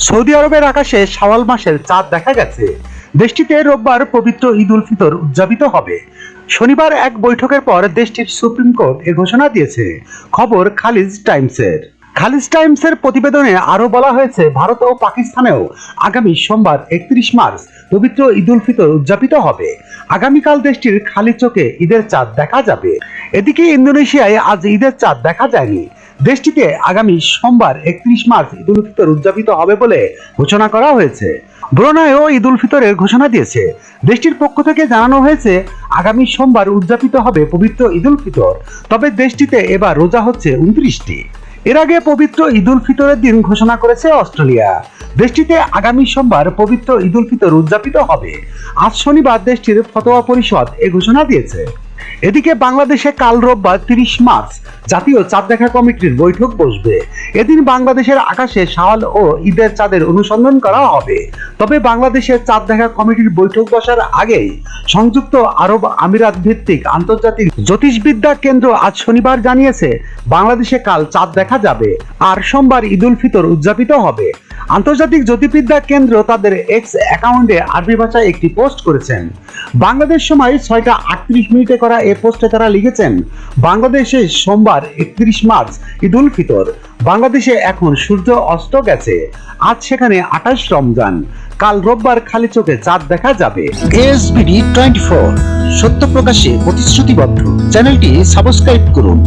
Saudi আরবের আকাশে শাওয়াল মাসের চাঁদ দেখা গেছে। দেশটিতে রোববার পবিত্র ঈদ উল ফিতর উদযাপিত হবে। শনিবার এক বৈঠকের পর দেশটির সুপ্রিম কোর্ট এ ঘোষণা দিয়েছে। খবর খালিজ টাইমসের। খালিজ টাইমসের প্রতিবেদনে আরো বলা হয়েছে, ভারত ও পাকিস্তানেও আগামী সোমবার 31 মার্চ পবিত্র ঈদ উল ফিতর উদযাপিত হবে। আগামীকাল দেশটির খালি চোখে ঈদের চাঁদ দেখা যাবে। এদিকে ইন্দোনেশিয়ায় আজ ঈদের চাঁদ দেখা যায়নি। দেশটিতে আগামী সোমবার 31 মার্চ ঈদ উল ফিতর উদযাপিত হবে বলে ঘোষণা করা হয়েছে। ব্রুনাইও ঈদ উল ফিতরের ঘোষণা দিয়েছে। দেশটির পক্ষ থেকে জানানো হয়েছে, আগামী সোমবার উদযাপিত হবে পবিত্র ঈদ উল ফিতর। তবে দেশটিতে এবার রোজা হচ্ছে 29টি। এর আগে পবিত্র ঈদ উল ফিতরের দিন ঘোষণা করেছে অস্ট্রেলিয়া। দেশটিতে আগামী সোমবার পবিত্র ঈদ উল ফিতর উদযাপিত হবে। আজ শনিবার দেশটির ফতোয়া পরিষদ এ ঘোষণা দিয়েছে। এদিকে বাংলাদেশে কাল রোববার 30 মার্চ জাতীয় চাঁদ দেখা কমিটির বৈঠক বসবে। এদিন বাংলাদেশের আকাশে শাওয়াল ও ঈদের চাঁদের অনুসন্ধান করা হবে। তবে বাংলাদেশের চাঁদ দেখা কমিটির বৈঠক বসার আগেই সংযুক্ত আরব আমিরাত ভিত্তিক আন্তর্জাতিক জ্যোতিষবিদ্যা কেন্দ্র আজ শনিবার জানিয়েছে, বাংলাদেশে কাল চাঁদ দেখা যাবে আর সোমবার ঈদ উল ফিতর উদযাপিত হবে। আন্তর্জাতিক জ্যোতির্বিদ্যা কেন্দ্র তাদের এক্স অ্যাকাউন্টে আরবি ভাষায় একটি পোস্ট করেছেন। বাংলাদেশ সময় 6টা 38 করা এই পোস্টে তারা লিখেছেন, বাংলাদেশে সোমবার 31 মার্চ ঈদ উল ফিতর। বাংলাদেশে এখন সূর্য অস্ত গেছে। আজ সেখানে 28 রমজান। কাল রোববার খালি চোখে চাঁদ দেখা যাবে। ASBD 24 সত্য প্রকাশে প্রতিশ্রুতিবদ্ধ। চ্যানেলটি সাবস্ক্রাইব করুন।